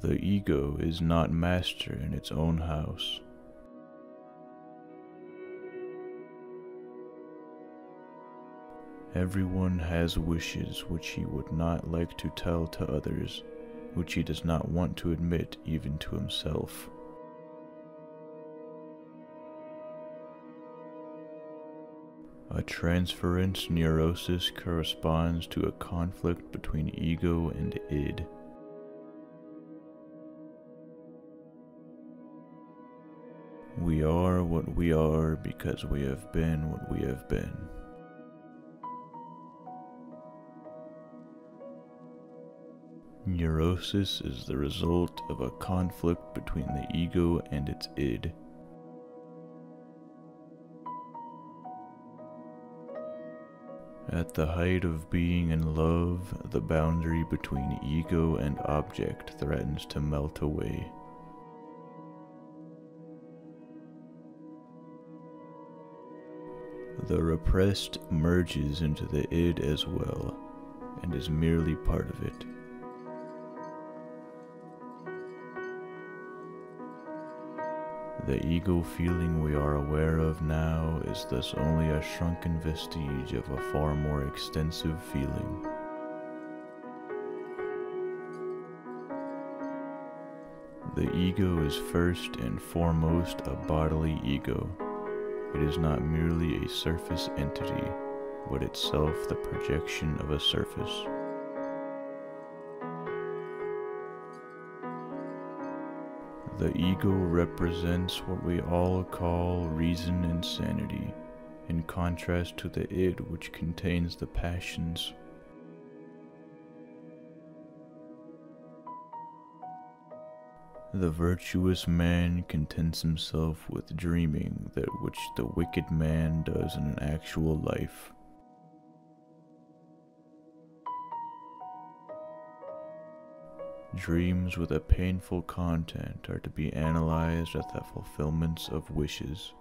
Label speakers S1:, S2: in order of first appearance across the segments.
S1: The ego is not master in its own house. Everyone has wishes which he would not like to tell to others, which he does not want to admit even to himself. A transference neurosis corresponds to a conflict between ego and id. We are what we are because we have been what we have been. Neurosis is the result of a conflict between the ego and its id. At the height of being in love, the boundary between ego and object threatens to melt away. The repressed merges into the id as well, and is merely part of it. The ego feeling we are aware of now is thus only a shrunken vestige of a far more extensive feeling. The ego is first and foremost a bodily ego. It is not merely a surface entity, but itself the projection of a surface. The ego represents what we all call reason and sanity, in contrast to the id, which contains the passions. The virtuous man contents himself with dreaming that which the wicked man does in an actual life. Dreams with a painful content are to be analyzed as the fulfillments of wishes.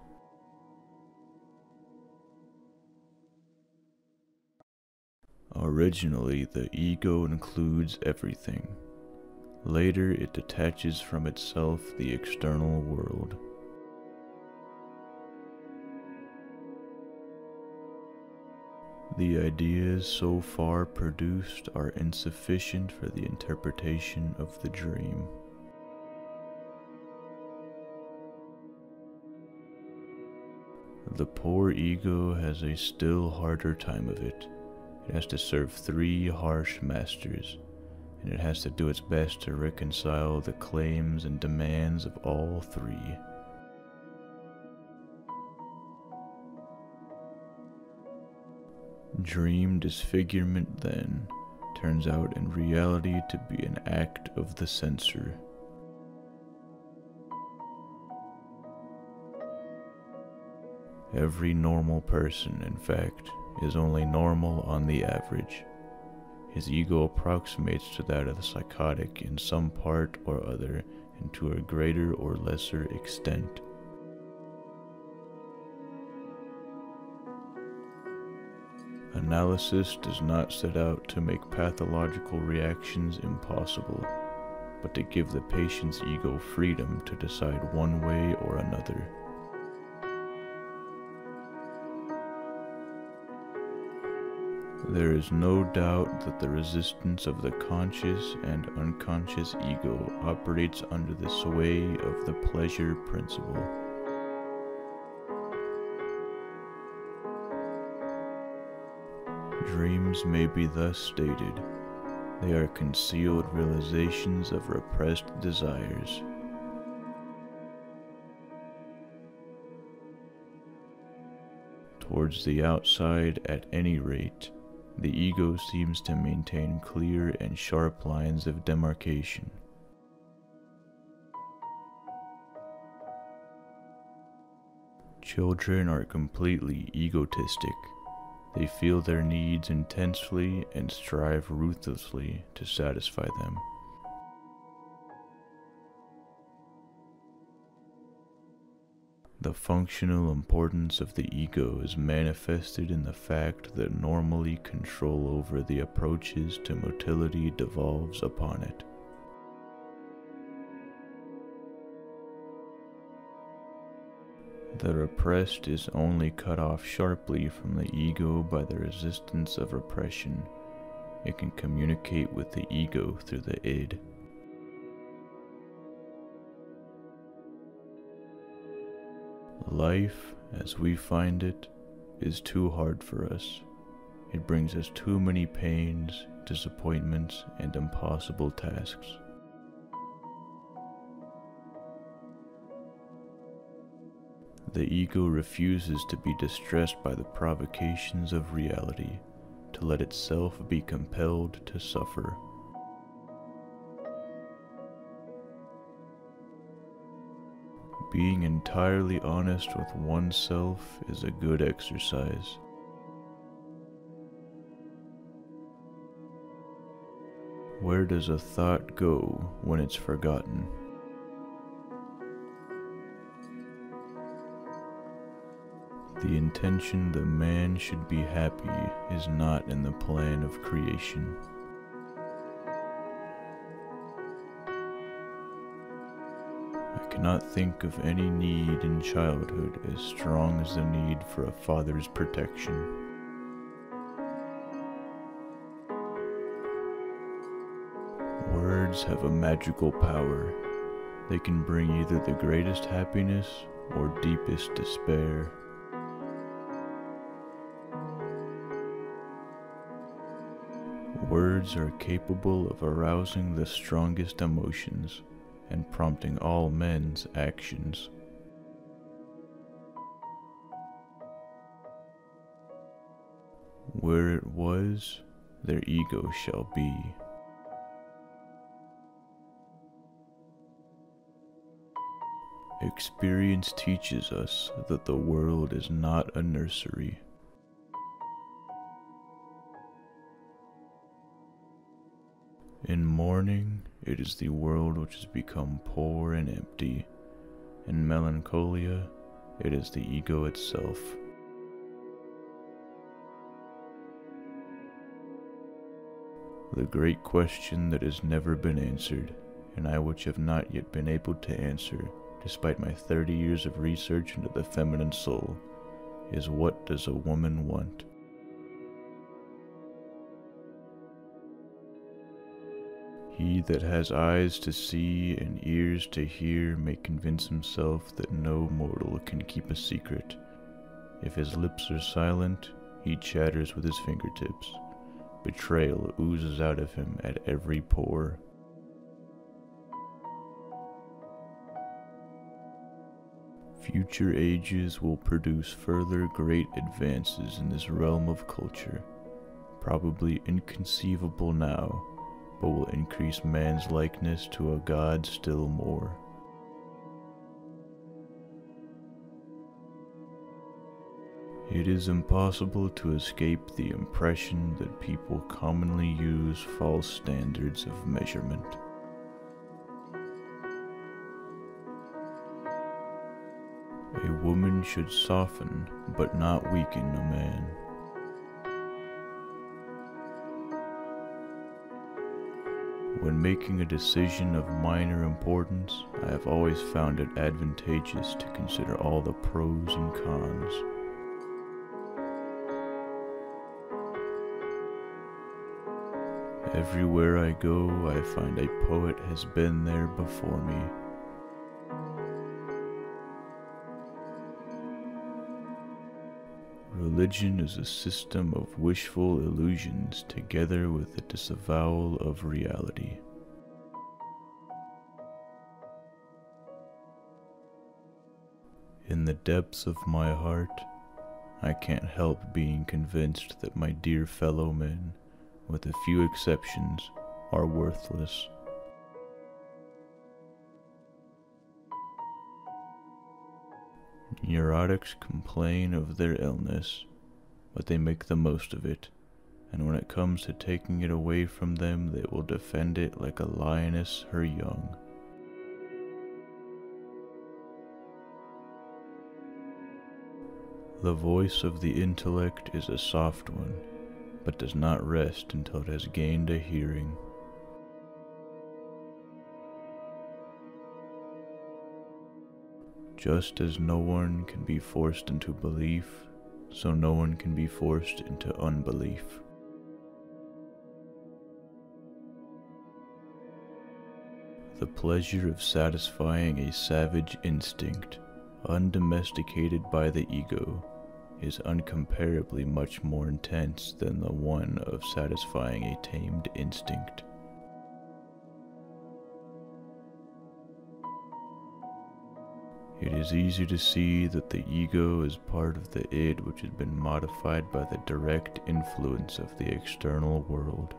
S1: Originally, the ego includes everything. Later, it detaches from itself the external world. The ideas so far produced are insufficient for the interpretation of the dream. The poor ego has a still harder time of it. It has to serve 3 harsh masters, and it has to do its best to reconcile the claims and demands of all 3. Dream disfigurement, then, turns out in reality to be an act of the censor. Every normal person, in fact, is only normal on the average. His ego approximates to that of the psychotic in some part or other, and to a greater or lesser extent. Analysis does not set out to make pathological reactions impossible, but to give the patient's ego freedom to decide one way or another. There is no doubt that the resistance of the conscious and unconscious ego operates under the sway of the pleasure principle. Dreams may be thus stated. They are concealed realizations of repressed desires. Towards the outside, at any rate, the ego seems to maintain clear and sharp lines of demarcation. Children are completely egotistic. They feel their needs intensely and strive ruthlessly to satisfy them. The functional importance of the ego is manifested in the fact that normally control over the approaches to motility devolves upon it. The repressed is only cut off sharply from the ego by the resistance of repression. It can communicate with the ego through the id. Life, as we find it, is too hard for us. It brings us too many pains, disappointments, and impossible tasks. The ego refuses to be distressed by the provocations of reality, to let itself be compelled to suffer. Being entirely honest with oneself is a good exercise. Where does a thought go when it's forgotten? The intention that man should be happy is not in the plan of creation. I cannot think of any need in childhood as strong as the need for a father's protection. Words have a magical power. They can bring either the greatest happiness or deepest despair. Words are capable of arousing the strongest emotions and prompting all men's actions. Where it was, their ego shall be. Experience teaches us that the world is not a nursery. In mourning, it is the world which has become poor and empty. In melancholia, it is the ego itself. The great question that has never been answered, and I which have not yet been able to answer, despite my 30 years of research into the feminine soul, is what does a woman want? He that has eyes to see and ears to hear may convince himself that no mortal can keep a secret. If his lips are silent, he chatters with his fingertips. Betrayal oozes out of him at every pore. Future ages will produce further great advances in this realm of culture, probably inconceivable now, but will increase man's likeness to a god still more. It is impossible to escape the impression that people commonly use false standards of measurement. A woman should soften, but not weaken a man. When making a decision of minor importance, I have always found it advantageous to consider all the pros and cons. Everywhere I go, I find a poet has been there before me. Religion is a system of wishful illusions together with the disavowal of reality. In the depths of my heart, I can't help being convinced that my dear fellow men, with a few exceptions, are worthless. Neurotics complain of their illness, but they make the most of it, and when it comes to taking it away from them, they will defend it like a lioness her young. The voice of the intellect is a soft one, but does not rest until it has gained a hearing. Just as no one can be forced into belief, so no one can be forced into unbelief. The pleasure of satisfying a savage instinct, undomesticated by the ego, is incomparably much more intense than the one of satisfying a tamed instinct. It is easy to see that the ego is part of the id which has been modified by the direct influence of the external world.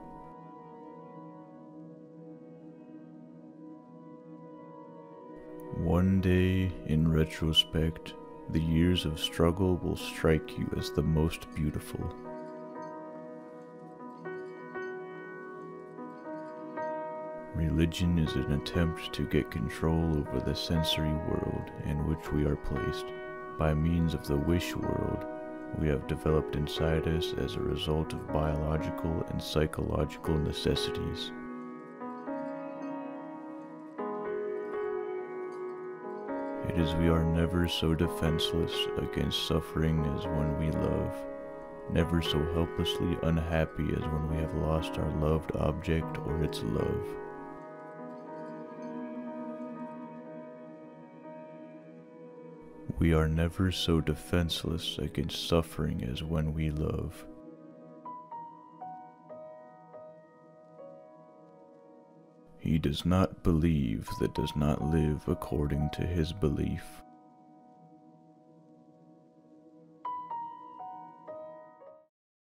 S1: One day, in retrospect, the years of struggle will strike you as the most beautiful. Religion is an attempt to get control over the sensory world in which we are placed, by means of the wish world we have developed inside us as a result of biological and psychological necessities. It is we are never so defenseless against suffering as when we love, never so helplessly unhappy as when we have lost our loved object or its love. We are never so defenseless against suffering as when we love. He does not believe that does not live according to his belief.